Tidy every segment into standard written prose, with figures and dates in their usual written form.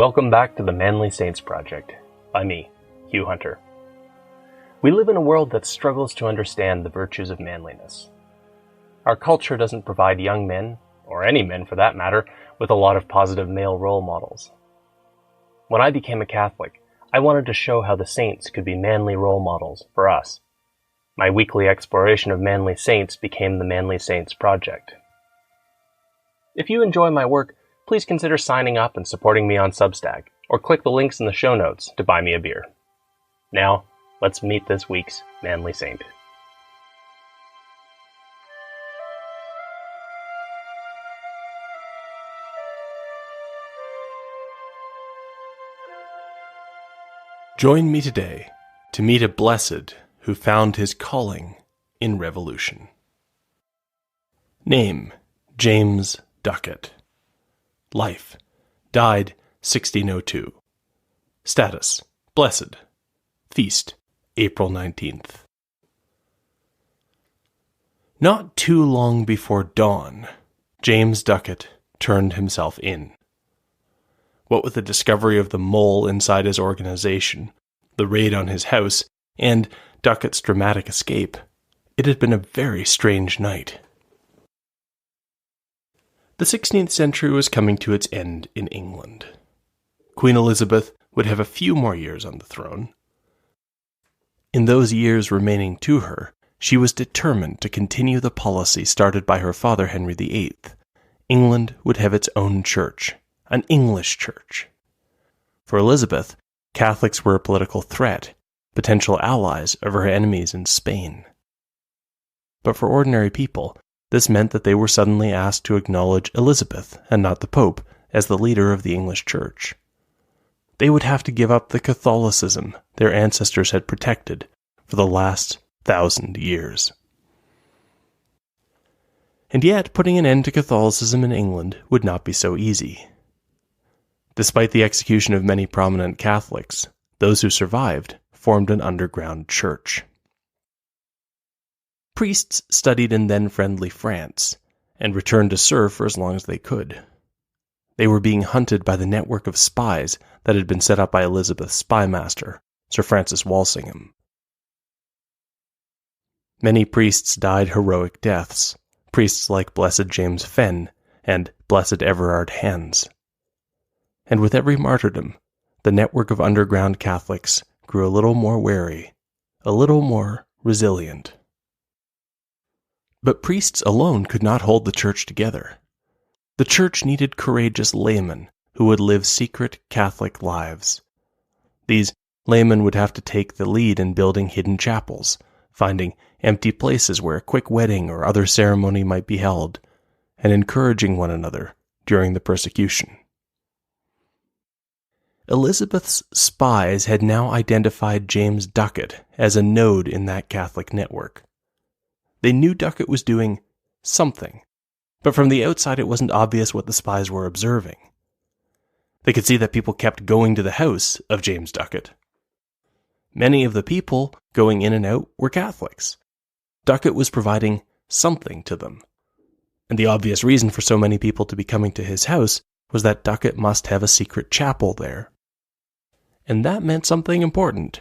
Welcome back to the Manly Saints Project, by me, Hugh Hunter. We live in a world that struggles to understand the virtues of manliness. Our culture doesn't provide young men, or any men for that matter, with a lot of positive male role models. When I became a Catholic, I wanted to show how the saints could be manly role models for us. My weekly exploration of manly saints became the Manly Saints Project. If you enjoy my work, please consider signing up and supporting me on Substack, or click the links in the show notes to buy me a beer. Now, let's meet this week's Manly Saint. Join me today to meet a blessed who found his calling in revolution. Name, James Duckett. Life, died 1602. Status, blessed. Feast, April 19th. Not too long before dawn, James Duckett turned himself in. What with the discovery of the mole inside his organization, the raid on his house, and Duckett's dramatic escape, it had been a very strange night. The 16th century was coming to its end in England. Queen Elizabeth would have a few more years on the throne. In those years remaining to her, she was determined to continue the policy started by her father Henry VIII. England would have its own church, an English church. For Elizabeth, Catholics were a political threat, potential allies of her enemies in Spain. But for ordinary people, this meant that they were suddenly asked to acknowledge Elizabeth, and not the Pope, as the leader of the English Church. They would have to give up the Catholicism their ancestors had protected for the last 1,000 years. And yet, putting an end to Catholicism in England would not be so easy. Despite the execution of many prominent Catholics, those who survived formed an underground church. Priests studied in then-friendly France, and returned to serve for as long as they could. They were being hunted by the network of spies that had been set up by Elizabeth's spymaster, Sir Francis Walsingham. Many priests died heroic deaths, priests like Blessed James Fenn and Blessed Everard Hans. And with every martyrdom, the network of underground Catholics grew a little more wary, a little more resilient. But priests alone could not hold the church together. The church needed courageous laymen who would live secret Catholic lives. These laymen would have to take the lead in building hidden chapels, finding empty places where a quick wedding or other ceremony might be held, and encouraging one another during the persecution. Elizabeth's spies had now identified James Duckett as a node in that Catholic network. They knew Duckett was doing something, but from the outside it wasn't obvious what the spies were observing. They could see that people kept going to the house of James Duckett. Many of the people going in and out were Catholics. Duckett was providing something to them. And the obvious reason for so many people to be coming to his house was that Duckett must have a secret chapel there. And that meant something important.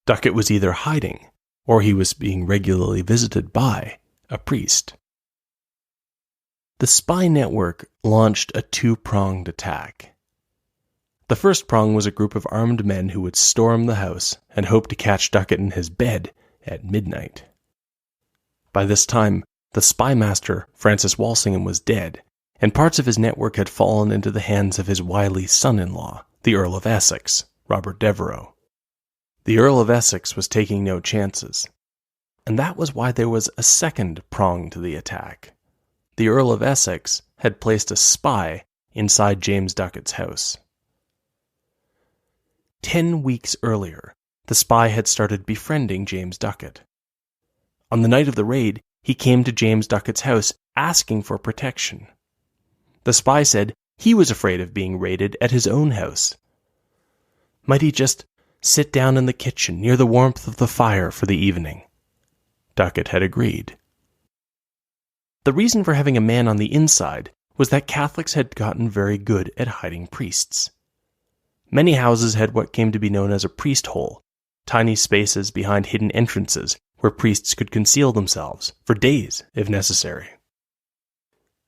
Duckett was either hiding, or he was being regularly visited by a priest. The spy network launched a two-pronged attack. The first prong was a group of armed men who would storm the house and hope to catch Duckett in his bed at midnight. By this time, the spymaster, Francis Walsingham, was dead, and parts of his network had fallen into the hands of his wily son-in-law, the Earl of Essex, Robert Devereux. The Earl of Essex was taking no chances, and that was why there was a second prong to the attack. The Earl of Essex had placed a spy inside James Duckett's house. 10 weeks earlier, the spy had started befriending James Duckett. On the night of the raid, he came to James Duckett's house asking for protection. The spy said he was afraid of being raided at his own house. Might he just sit down in the kitchen near the warmth of the fire for the evening? Duckett had agreed. The reason for having a man on the inside was that Catholics had gotten very good at hiding priests. Many houses had what came to be known as a priest hole, tiny spaces behind hidden entrances where priests could conceal themselves for days if necessary.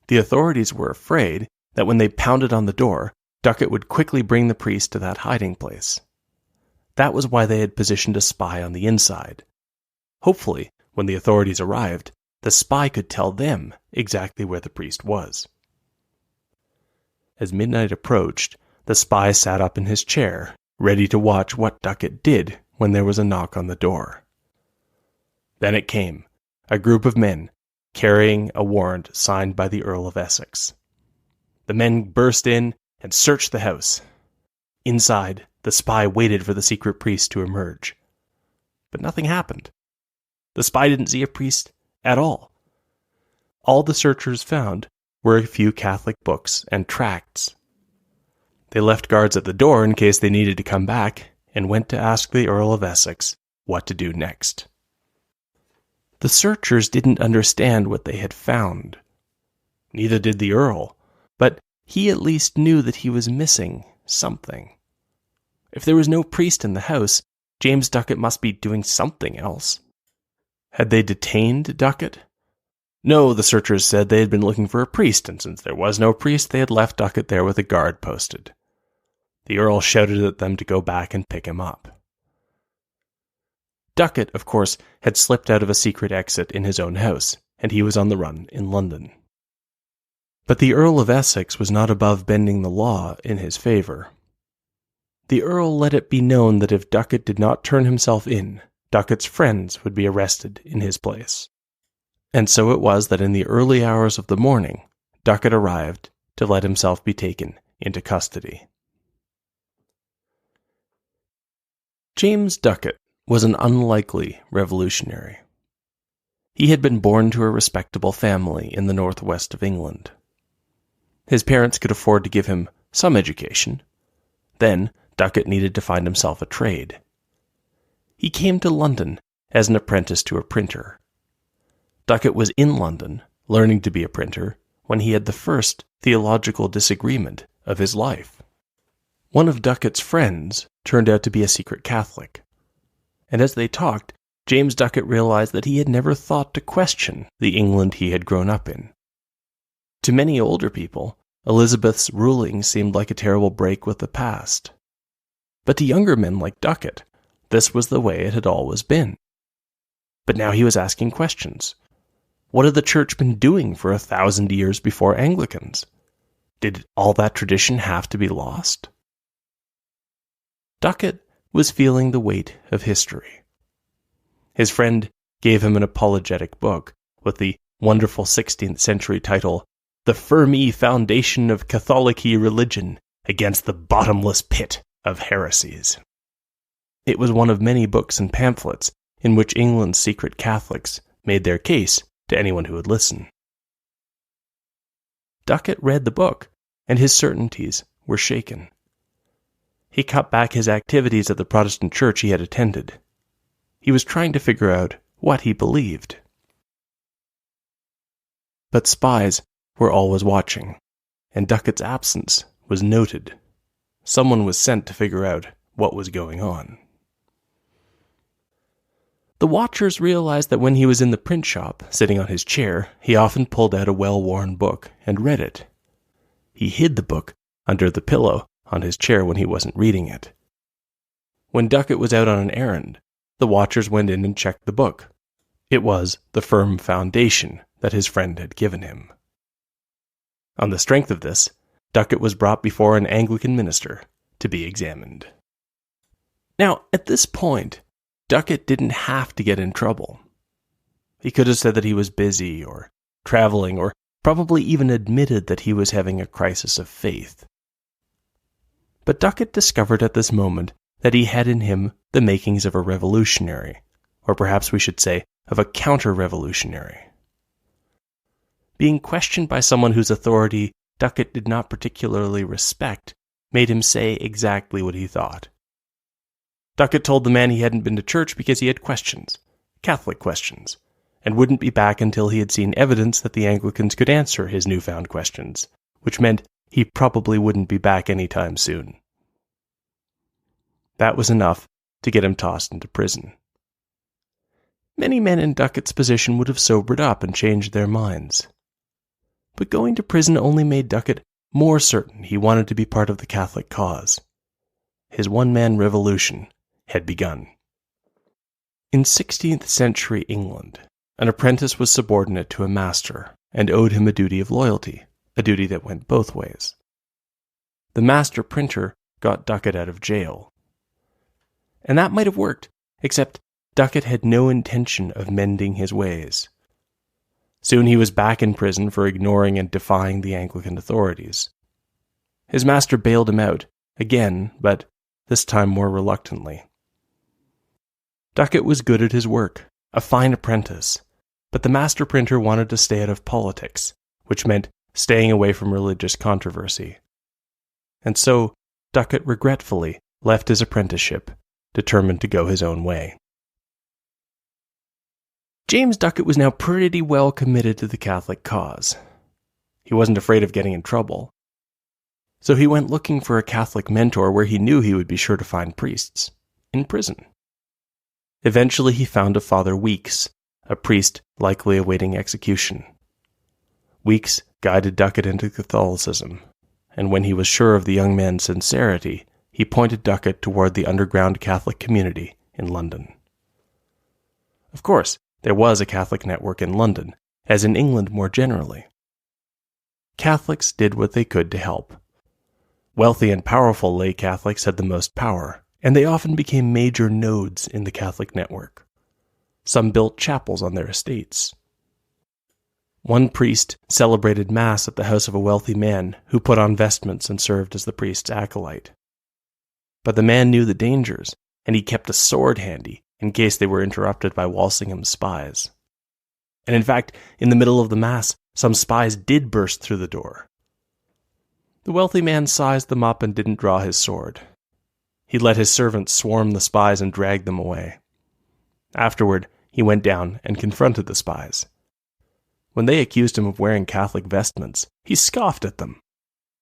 The authorities were afraid that when they pounded on the door, Duckett would quickly bring the priest to that hiding place. That was why they had positioned a spy on the inside. Hopefully, when the authorities arrived, the spy could tell them exactly where the priest was. As midnight approached, the spy sat up in his chair, ready to watch what Duckett did when there was a knock on the door. Then it came, a group of men, carrying a warrant signed by the Earl of Essex. The men burst in and searched the house. Inside, the spy waited for the secret priest to emerge. But nothing happened. The spy didn't see a priest at all. All the searchers found were a few Catholic books and tracts. They left guards at the door in case they needed to come back, and went to ask the Earl of Essex what to do next. The searchers didn't understand what they had found. Neither did the Earl, but he at least knew that he was missing something. If there was no priest in the house, James Duckett must be doing something else. Had they detained Duckett? No, the searchers said they had been looking for a priest, and since there was no priest, they had left Duckett there with a guard posted. The Earl shouted at them to go back and pick him up. Duckett, of course, had slipped out of a secret exit in his own house, and he was on the run in London. But the Earl of Essex was not above bending the law in his favor. The Earl let it be known that if Duckett did not turn himself in, Duckett's friends would be arrested in his place. And so it was that in the early hours of the morning, Duckett arrived to let himself be taken into custody. James Duckett was an unlikely revolutionary. He had been born to a respectable family in the northwest of England. His parents could afford to give him some education. Then, Duckett needed to find himself a trade. He came to London as an apprentice to a printer. Duckett was in London, learning to be a printer, when he had the first theological disagreement of his life. One of Duckett's friends turned out to be a secret Catholic, and as they talked, James Duckett realized that he had never thought to question the England he had grown up in. To many older people, Elizabeth's ruling seemed like a terrible break with the past. But to younger men like Duckett, this was the way it had always been. But now he was asking questions. What had the church been doing for 1,000 years before Anglicans? Did all that tradition have to be lost? Duckett was feeling the weight of history. His friend gave him an apologetic book with the wonderful 16th century title, The Firme Foundation of Catholicy Religion Against the Bottomless Pit of Heresies. It was one of many books and pamphlets in which England's secret Catholics made their case to anyone who would listen. Duckett read the book, and his certainties were shaken. He cut back his activities at the Protestant church he had attended. He was trying to figure out what he believed. But spies were always watching, and Duckett's absence was noted. Someone was sent to figure out what was going on. The watchers realized that when he was in the print shop, sitting on his chair, he often pulled out a well-worn book and read it. He hid the book under the pillow on his chair when he wasn't reading it. When Duckett was out on an errand, the watchers went in and checked the book. It was the firm foundation that his friend had given him. On the strength of this, Duckett was brought before an Anglican minister to be examined. Now, at this point, Duckett didn't have to get in trouble. He could have said that he was busy or traveling, or probably even admitted that he was having a crisis of faith. But Duckett discovered at this moment that he had in him the makings of a revolutionary, or perhaps we should say, of a counter-revolutionary. Being questioned by someone whose authority Duckett did not particularly respect made him say exactly what he thought. Duckett told the man he hadn't been to church because he had questions, Catholic questions, and wouldn't be back until he had seen evidence that the Anglicans could answer his newfound questions, which meant he probably wouldn't be back any time soon. That was enough to get him tossed into prison. Many men in Duckett's position would have sobered up and changed their minds. But going to prison only made Duckett more certain he wanted to be part of the Catholic cause. His one-man revolution had begun. In 16th century England, an apprentice was subordinate to a master and owed him a duty of loyalty, a duty that went both ways. The master printer got Duckett out of jail. And that might have worked, except Duckett had no intention of mending his ways. Soon he was back in prison for ignoring and defying the Anglican authorities. His master bailed him out, again, but this time more reluctantly. Duckett was good at his work, a fine apprentice, but the master printer wanted to stay out of politics, which meant staying away from religious controversy. And so Duckett regretfully left his apprenticeship, determined to go his own way. James Duckett was now pretty well committed to the Catholic cause. He wasn't afraid of getting in trouble. So he went looking for a Catholic mentor where he knew he would be sure to find priests, in prison. Eventually he found a Father Weeks, a priest likely awaiting execution. Weeks guided Duckett into Catholicism, and when he was sure of the young man's sincerity, he pointed Duckett toward the underground Catholic community in London. Of course, there was a Catholic network in London, as in England more generally. Catholics did what they could to help. Wealthy and powerful lay Catholics had the most power, and they often became major nodes in the Catholic network. Some built chapels on their estates. One priest celebrated Mass at the house of a wealthy man who put on vestments and served as the priest's acolyte. But the man knew the dangers, and he kept a sword handy in case they were interrupted by Walsingham's spies. And in fact, in the middle of the Mass, some spies did burst through the door. The wealthy man sized them up and didn't draw his sword. He let his servants swarm the spies and drag them away. Afterward, he went down and confronted the spies. When they accused him of wearing Catholic vestments, he scoffed at them.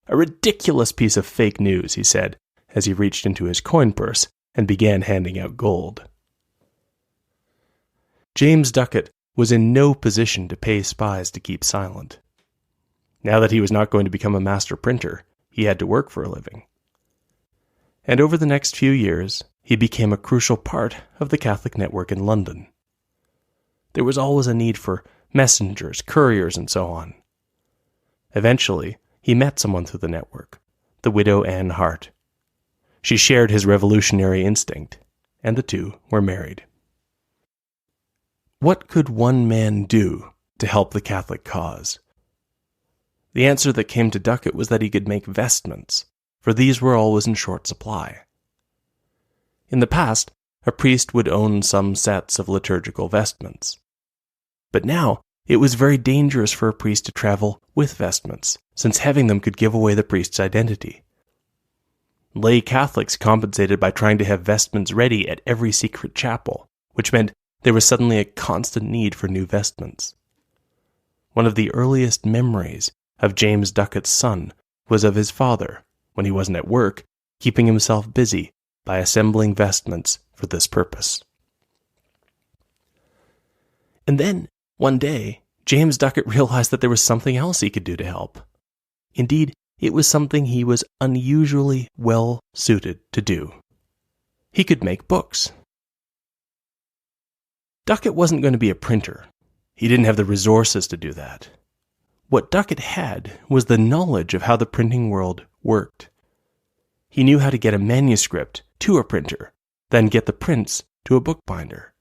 "A ridiculous piece of fake news," he said, as he reached into his coin purse and began handing out gold. James Duckett was in no position to pay spies to keep silent. Now that he was not going to become a master printer, he had to work for a living. And over the next few years, he became a crucial part of the Catholic network in London. There was always a need for messengers, couriers, and so on. Eventually, he met someone through the network, the widow Anne Hart. She shared his revolutionary instinct, and the two were married. What could one man do to help the Catholic cause? The answer that came to Duckett was that he could make vestments, for these were always in short supply. In the past, a priest would own some sets of liturgical vestments. But now, it was very dangerous for a priest to travel with vestments, since having them could give away the priest's identity. Lay Catholics compensated by trying to have vestments ready at every secret chapel, which meant there was suddenly a constant need for new vestments. One of the earliest memories of James Duckett's son was of his father, when he wasn't at work, keeping himself busy by assembling vestments for this purpose. And then, one day, James Duckett realized that there was something else he could do to help. Indeed, it was something he was unusually well suited to do. He could make books. Duckett wasn't going to be a printer. He didn't have the resources to do that. What Duckett had was the knowledge of how the printing world worked. He knew how to get a manuscript to a printer, then get the prints to a bookbinder.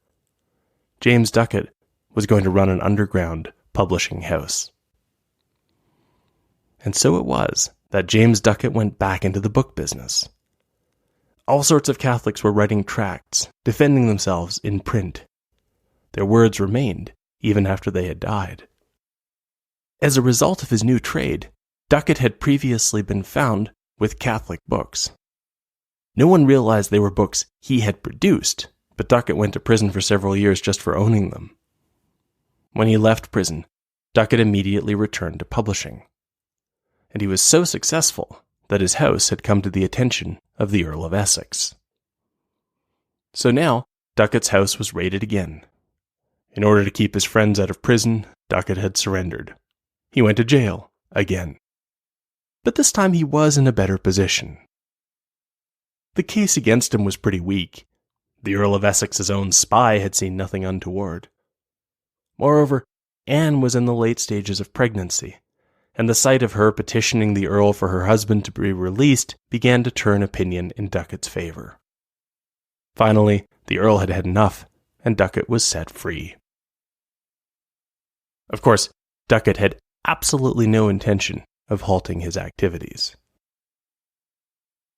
James Duckett was going to run an underground publishing house. And so it was that James Duckett went back into the book business. All sorts of Catholics were writing tracts, defending themselves in print. Their words remained, even after they had died. As a result of his new trade, Duckett had previously been found with Catholic books. No one realized they were books he had produced, but Duckett went to prison for several years just for owning them. When he left prison, Duckett immediately returned to publishing. And he was so successful that his house had come to the attention of the Earl of Essex. So now, Duckett's house was raided again. In order to keep his friends out of prison, Duckett had surrendered. He went to jail again. But this time he was in a better position. The case against him was pretty weak. The Earl of Essex's own spy had seen nothing untoward. Moreover, Anne was in the late stages of pregnancy, and the sight of her petitioning the Earl for her husband to be released began to turn opinion in Duckett's favor. Finally, the Earl had had enough, and Duckett was set free. Of course, Duckett had absolutely no intention of halting his activities.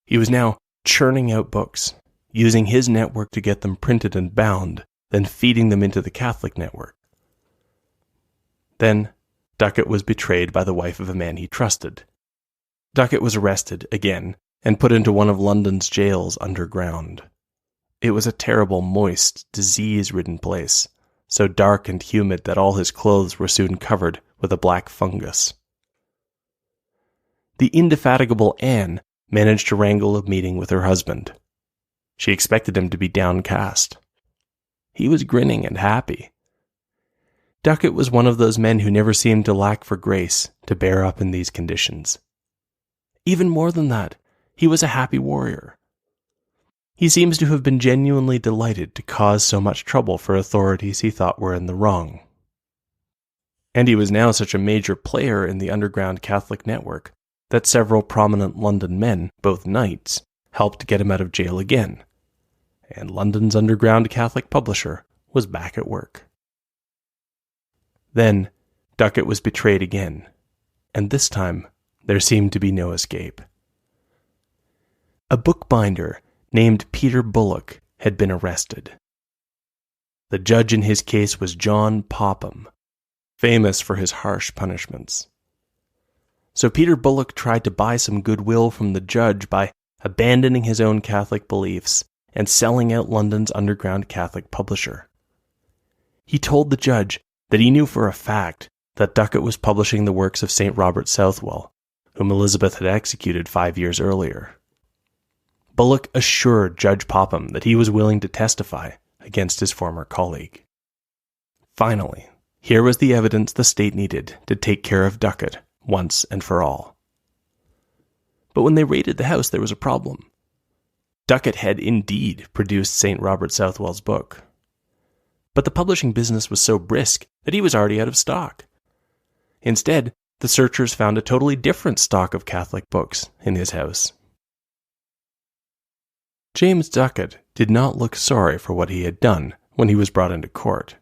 He was now churning out books, using his network to get them printed and bound, then feeding them into the Catholic network. Then, Duckett was betrayed by the wife of a man he trusted. Duckett was arrested again and put into one of London's jails underground. It was a terrible, moist, disease-ridden place, so dark and humid that all his clothes were soon covered with a black fungus. The indefatigable Anne managed to wrangle a meeting with her husband. She expected him to be downcast. He was grinning and happy. Duckett was one of those men who never seemed to lack for grace to bear up in these conditions. Even more than that, he was a happy warrior. He seems to have been genuinely delighted to cause so much trouble for authorities he thought were in the wrong. And he was now such a major player in the underground Catholic network that several prominent London men, both knights, helped get him out of jail again, and London's underground Catholic publisher was back at work. Then, Duckett was betrayed again, and this time there seemed to be no escape. A bookbinder named Peter Bullock had been arrested. The judge in his case was John Popham, famous for his harsh punishments. So Peter Bullock tried to buy some goodwill from the judge by abandoning his own Catholic beliefs and selling out London's underground Catholic publisher. He told the judge that he knew for a fact that Duckett was publishing the works of St. Robert Southwell, whom Elizabeth had executed 5 years earlier. Bullock assured Judge Popham that he was willing to testify against his former colleague. Finally, here was the evidence the state needed to take care of Duckett once and for all. But when they raided the house, there was a problem. Duckett had indeed produced St. Robert Southwell's book, but the publishing business was so brisk that he was already out of stock. Instead, the searchers found a totally different stock of Catholic books in his house. James Duckett did not look sorry for what he had done when he was brought into court.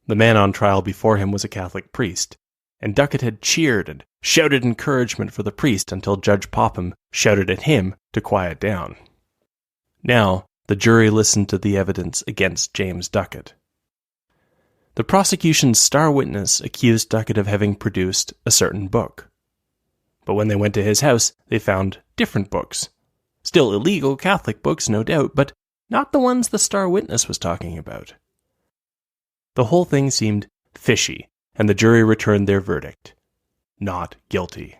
The man on trial before him was a Catholic priest, and Duckett had cheered and shouted encouragement for the priest until Judge Popham shouted at him to quiet down. Now, the jury listened to the evidence against James Duckett. The prosecution's star witness accused Duckett of having produced a certain book. But when they went to his house, they found different books. Still illegal Catholic books, no doubt, but not the ones the star witness was talking about. The whole thing seemed fishy, and the jury returned their verdict: not guilty.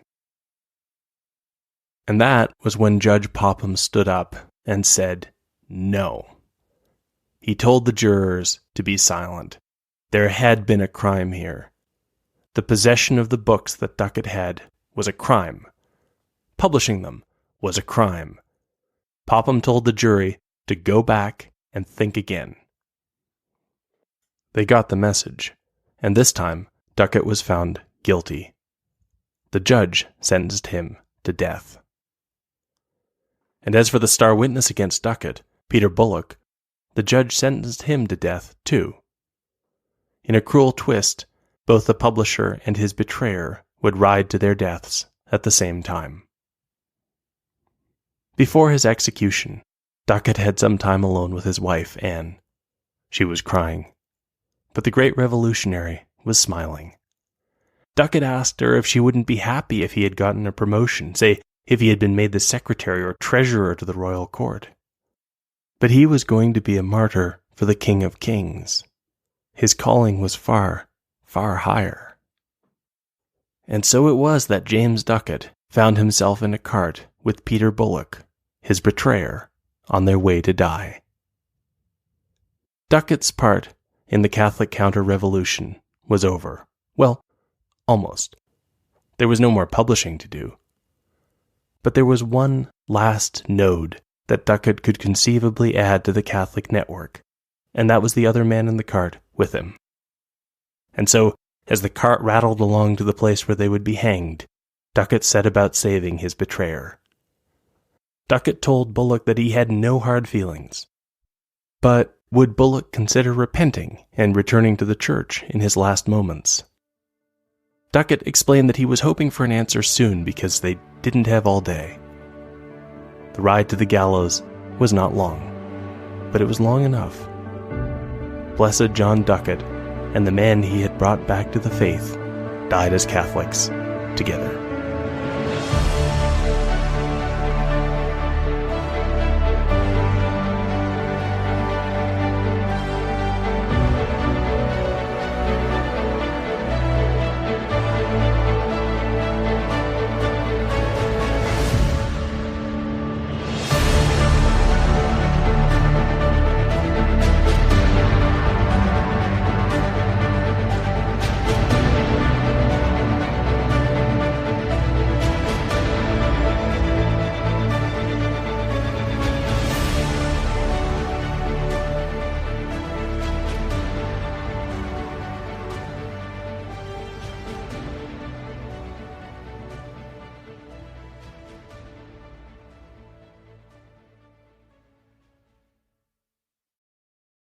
And that was when Judge Popham stood up and said no. He told the jurors to be silent. There had been a crime here. The possession of the books that Duckett had was a crime. Publishing them was a crime. Popham told the jury to go back and think again. They got the message, and this time Duckett was found guilty. The judge sentenced him to death. And as for the star witness against Duckett, Peter Bullock, the judge sentenced him to death too. In a cruel twist, both the publisher and his betrayer would ride to their deaths at the same time. Before his execution, Duckett had some time alone with his wife, Anne. She was crying, but the great revolutionary was smiling. Duckett asked her if she wouldn't be happy if he had gotten a promotion, say, if he had been made the secretary or treasurer to the royal court. But he was going to be a martyr for the King of Kings. His calling was far, far higher. And so it was that James Duckett found himself in a cart with Peter Bullock, his betrayer, on their way to die. Duckett's part in the Catholic counter-revolution was over. Well, almost. There was no more publishing to do. But there was one last node that Duckett could conceivably add to the Catholic network, and that was the other man in the cart with him. And so, as the cart rattled along to the place where they would be hanged, Duckett set about saving his betrayer. Duckett told Bullock that he had no hard feelings. But would Bullock consider repenting and returning to the church in his last moments? Duckett explained that he was hoping for an answer soon because they didn't have all day. The ride to the gallows was not long, but it was long enough. Blessed John Duckett and the man he had brought back to the faith died as Catholics together.